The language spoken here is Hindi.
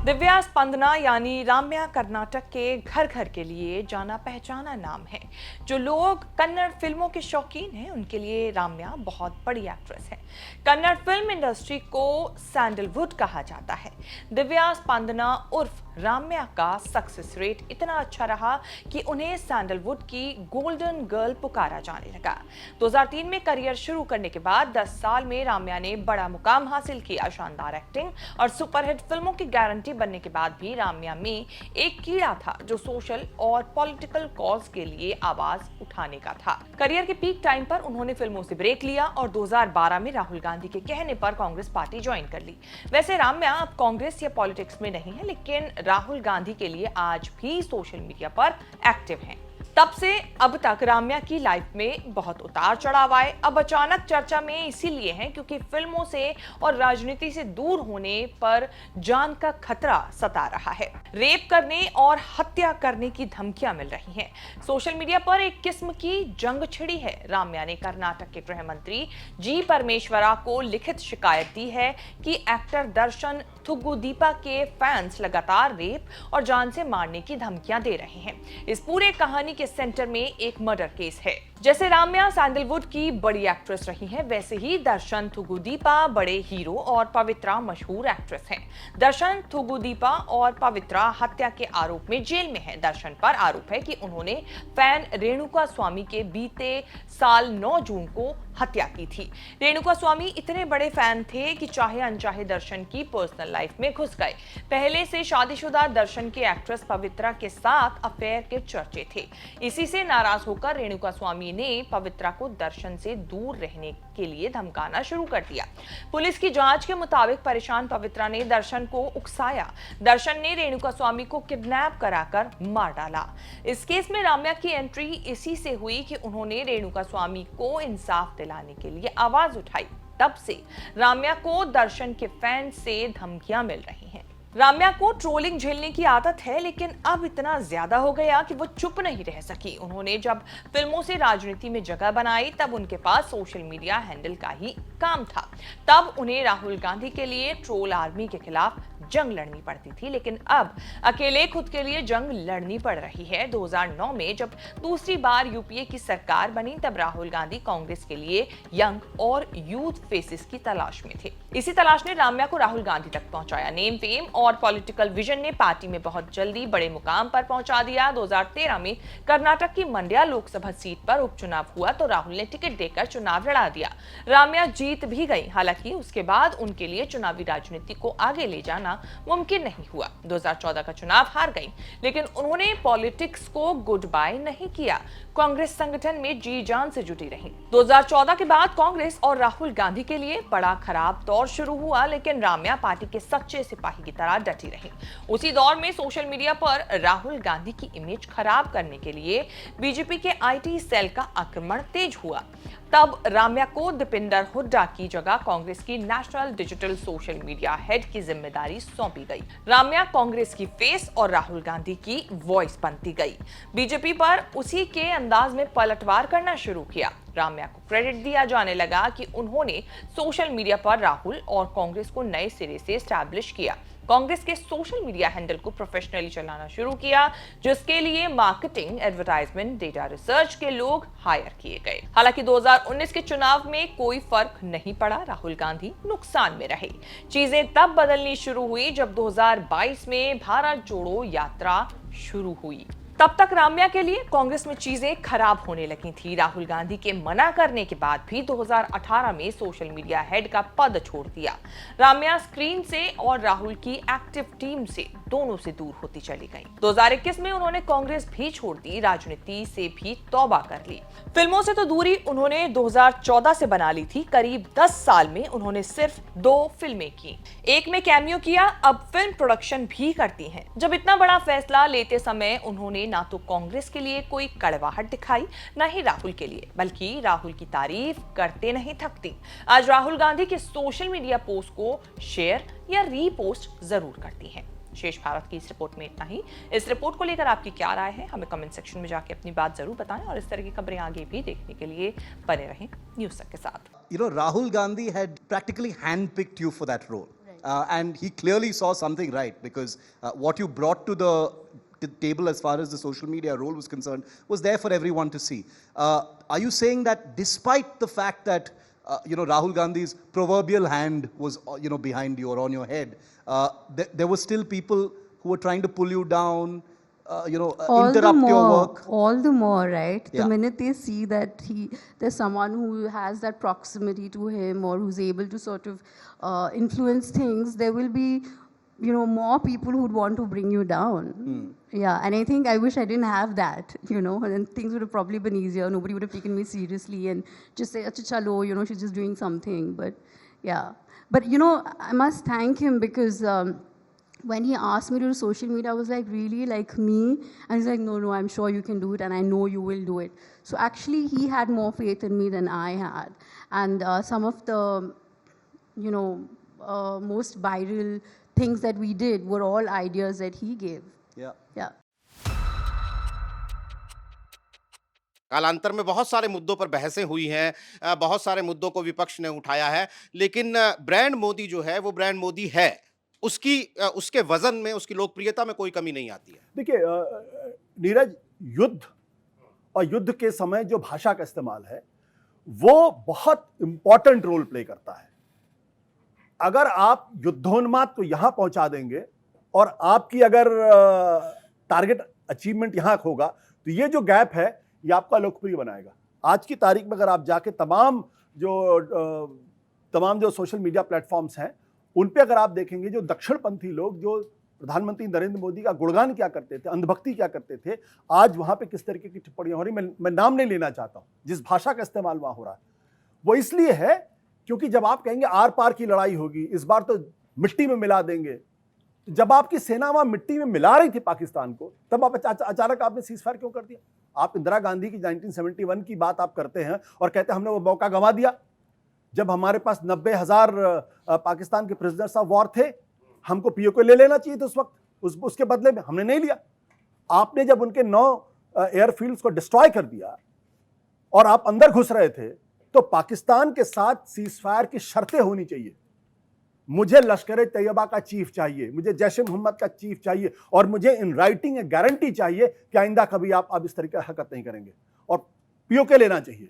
दिव्या स्पंदना यानी राम्या कर्नाटक के घर घर के लिए जाना पहचाना नाम है। जो लोग कन्नड़ फिल्मों के शौकीन हैं उनके लिए राम्या बहुत बड़ी एक्ट्रेस है। कन्नड़ फिल्म इंडस्ट्री को सैंडलवुड कहा जाता है। दिव्या स्पंदना उर्फ राम्या का सक्सेस रेट इतना अच्छा रहा कि उन्हें सैंडलवुड की गोल्डन गर्ल पुकारा जाने लगा। 2003 में करियर शुरू करने के बाद 10 साल में राम्या ने बड़ा मुकाम हासिल किया। शानदार एक्टिंग और सुपरहिट फिल्मों की गारंटी बनने के बाद भी राम्या में एक कीड़ा था जो सोशल और पॉलिटिकल कॉज के लिए आवाज उठाने का था। करियर के पीक टाइम पर उन्होंने फिल्मों से ब्रेक लिया और 2012 में राहुल गांधी के कहने पर कांग्रेस पार्टी ज्वाइन कर ली। वैसे राम्या अब कांग्रेस या पॉलिटिक्स में नहीं है, लेकिन राहुल गांधी के लिए आज भी सोशल मीडिया पर एक्टिव हैं। तब से अब तक राम्या की लाइफ में बहुत उतार चढ़ाव आए। अब अचानक चर्चा में इसीलिए हैं क्योंकि फिल्मों से और राजनीति से दूर होने पर जान का खतरा सता रहा है। रेप करने और हत्या करने की धमकियां मिल रही हैं। सोशल मीडिया पर एक किस्म की जंग छिड़ी है। राम्या ने कर्नाटक के गृह मंत्री जी परमेश्वरा को लिखित शिकायत दी है कि एक्टर दर्शन थुगुदीपा के फैंस लगातार रेप और जान से मारने की धमकियां दे रहे हैं। इस पूरे कहानी के सेंटर में एक मर्डर केस है। जैसे राम्या सैंडलवुड की बड़ी एक्ट्रेस रही हैं, वैसे ही दर्शन थुगुदीपा बड़े हीरो और पवित्रा मशहूर एक्ट्रेस हैं। दर्शन थुगुदीपा और पवित्रा हत्या के आरोप में जेल में हैं। दर्शन पर आरोप है कि उन्होंने फैन रेणुका स्वामी के बीते साल 9 जून को हत्या की थी। रेणुका स्वामी इतने बड़े फैन थे कि चाहे अनचाहे दर्शन की पर्सनल लाइफ में घुस गए। पहले से शादीशुदा दर्शन की एक्ट्रेस पवित्रा के साथ अफेयर के चर्चे थे। इसी से नाराज होकर रेणुका स्वामी ने पवित्रा को दर्शन से दूर रहने के लिए धमकाना शुरू कर दिया। पुलिस की जांच के मुताबिक परेशान पवित्रा ने दर्शन को उकसाया। दर्शन ने रेणुका स्वामी को किडनैप कराकर मार डाला। इस केस में राम्या की एंट्री इसी से हुई कि उन्होंने रेणुका स्वामी को इंसाफ दिलाने के लिए आवाज उठाई। तब से राम्या को दर्शन के फैन से धमकियां मिल रही हैं। राम्या को ट्रोलिंग झेलने की आदत है, लेकिन अब इतना ज्यादा हो गया कि वो चुप नहीं रह सकी। उन्होंने जब फिल्मों से राजनीति में जगह बनाई तब उनके पास सोशल मीडिया हैंडल का ही काम था। तब उन्हें राहुल गांधी के लिए ट्रोल आर्मी के खिलाफ जंग लड़नी पड़ती थी, लेकिन अब अकेले खुद के लिए जंग लड़नी पड़ रही है। 2009 में जब दूसरी बार यूपीए की सरकार बनी तब राहुल गांधी कांग्रेस के लिए यंग और यूथ फेसेस की तलाश में थे। इसी तलाश ने राम्या को राहुल गांधी तक पहुंचाया। नेम, फेम और पॉलिटिकल विजन ने पार्टी में बहुत जल्दी बड़े मुकाम पर पहुंचा दिया। 2013 में कर्नाटक की मंड्या लोकसभा सीट पर उपचुनाव हुआ तो राहुल ने टिकट देकर चुनाव लड़ा दिया। राम्या जीत भी गई, हालांकि उसके बाद उनके लिए चुनावी राजनीति को आगे ले जाना मुमकिन नहीं हुआ। 2014 का चुनाव हार गई, लेकिन उन्होंने पॉलिटिक्स को गुड बाय नहीं किया। कांग्रेस संगठन में जी जान से जुटी रही। 2014 के बाद कांग्रेस और राहुल गांधी के लिए बड़ा खराब दौर शुरू हुआ, लेकिन राम्या पार्टी के सच्चे सिपाही की तरह डटी रही। उसी दौर में सोशल मीडिया पर राहुल गांधी की इमेज खराब करने के लिए बीजेपी के आईटी सेल का आक्रमण तेज हुआ। तब राम्या को दीपिंदर हुड्डा की जगह कांग्रेस की national digital social media head की जिम्मेदारी सौंपी गई। राम्या कांग्रेस की फेस और राहुल गांधी की वॉइस बनती गई। बीजेपी पर उसी के अंदाज में पलटवार करना शुरू किया। राम्या को क्रेडिट दिया जाने लगा कि उन्होंने सोशल मीडिया पर राहुल और कांग्रेस को नए सिरे से एस्टैब्लिश किया। कांग्रेस के सोशल मीडिया हैंडल को प्रोफेशनली चलाना शुरू किया, जिसके लिए मार्केटिंग, एडवर्टाइजमेंट, डेटा रिसर्च के लोग हायर किए गए। हालांकि 2019 के चुनाव में कोई फर्क नहीं पड़ा। राहुल गांधी नुकसान में रहे। चीजें तब बदलनी शुरू हुई जब 2022 में भारत जोड़ो यात्रा शुरू हुई। तब तक राम्या के लिए कांग्रेस में चीजें खराब होने लगी थी। राहुल गांधी के मना करने के बाद भी 2018 में सोशल मीडिया हेड का पद छोड़ दिया। राम्या स्क्रीन से और राहुल की एक्टिव टीम से दोनों से दूर होती चली गई। 2021 में उन्होंने कांग्रेस भी छोड़ दी, राजनीति से भी तौबा कर ली। फिल्मों से तो दूरी उन्होंने 2014 से बना ली थी। करीब 10 साल में उन्होंने सिर्फ 2 फिल्में की। एक में कैमियो किया, अब फिल्म प्रोडक्शन भी करती हैं। जब इतना बड़ा फैसला लेते समय उन्होंने ना तो कांग्रेस के लिए कोई कड़वाहट दिखाई, ना ही राहुल के लिए, बल्कि राहुल की तारीफ करते नहीं थकती। आज राहुल गांधी के सोशल मीडिया पोस्ट को शेयर या रीपोस्ट जरूर करती हैं। शेष भारत की इस रिपोर्ट में इतना ही। इस रिपोर्ट को लेकर आपकी क्या राय है, हमें कमेंट सेक्शन में जाके अपनी बात जरूर बताएं और इस तरह की खबरें आगे भी देखने के लिए बने रहें न्यूज़ तक के साथ। Rahul Gandhi had practically handpicked you for that role. Right. and he clearly saw something right, because what you brought to the table as far as the social media role was concerned was there for everyone to see. Are you saying that despite the fact that Rahul Gandhi's proverbial hand was behind you or on your head, there were still people who were trying to pull you down, interrupt your work? All the more, right? Yeah. The minute they see that there's someone who has that proximity to him or who's able to sort of influence things, there will be, more people who'd want to bring you down. Yeah, and I wish I didn't have that, and things would have probably been easier. Nobody would have taken me seriously and just say, "Acha chalo, she's just doing something." But yeah, but I must thank him because. When he asked me to do social media, I was like, really, like me? And he's like, no, I'm sure you can do it, and I know you will do it. So actually, he had more faith in me than I had. And some of the, most viral things that we did were all ideas that he gave. Yeah. Yeah. कालांतर में बहुत सारे मुद्दों पर बहसें हुई हैं, बहुत सारे मुद्दों को विपक्ष ने उठाया है, लेकिन ब्रांड मोदी जो है वो ब्रांड मोदी है। उसके वजन में, उसकी लोकप्रियता में कोई कमी नहीं आती है। देखिए नीरज, युद्ध और युद्ध के समय जो भाषा का इस्तेमाल है वो बहुत इंपॉर्टेंट रोल प्ले करता है। अगर आप युद्धोन्माद को यहां पहुंचा देंगे और आपकी अगर टारगेट अचीवमेंट यहां होगा तो ये जो गैप है ये आपका लोकप्रिय बनाएगा। आज की तारीख में अगर आप जाके तमाम जो सोशल मीडिया प्लेटफॉर्म्स हैं उन पे अगर आप देखेंगे, जो दक्षिणपंथी लोग जो प्रधानमंत्री नरेंद्र मोदी का गुणगान क्या करते थे, अंधभक्ति क्या करते थे, आज वहां पे किस तरीके की टिप्पणियां हो रही, मैं नाम नहीं लेना चाहता हूं, जिस भाषा का इस्तेमाल वहां हो रहा है वो इसलिए है क्योंकि जब आप कहेंगे आर पार की लड़ाई होगी, इस बार तो मिट्टी में मिला देंगे, जब आपकी सेना वहां मिट्टी में मिला रही थी पाकिस्तान को, तब आप अचानक आपने सीजफायर क्यों कर दिया? आप इंदिरा गांधी की 1971 की बात आप करते हैं और कहते हैं हमने वो मौका गंवा दिया जब हमारे पास 90,000 पाकिस्तान के प्रिजनर्स ऑफ वॉर थे। हमको पीओके ले लेना चाहिए था उस वक्त, उसके बदले में हमने नहीं लिया। आपने जब उनके 9 एयरफील्ड्स को डिस्ट्रॉय कर दिया और आप अंदर घुस रहे थे, तो पाकिस्तान के साथ सीजफायर की शर्तें होनी चाहिए। मुझे लश्कर तैयबा का चीफ चाहिए, मुझे जैश मोहम्मद का चीफ चाहिए और मुझे इन राइटिंग गारंटी चाहिए कि आइंदा कभी आप इस तरीके की हरकत नहीं करेंगे और पीओके लेना चाहिए।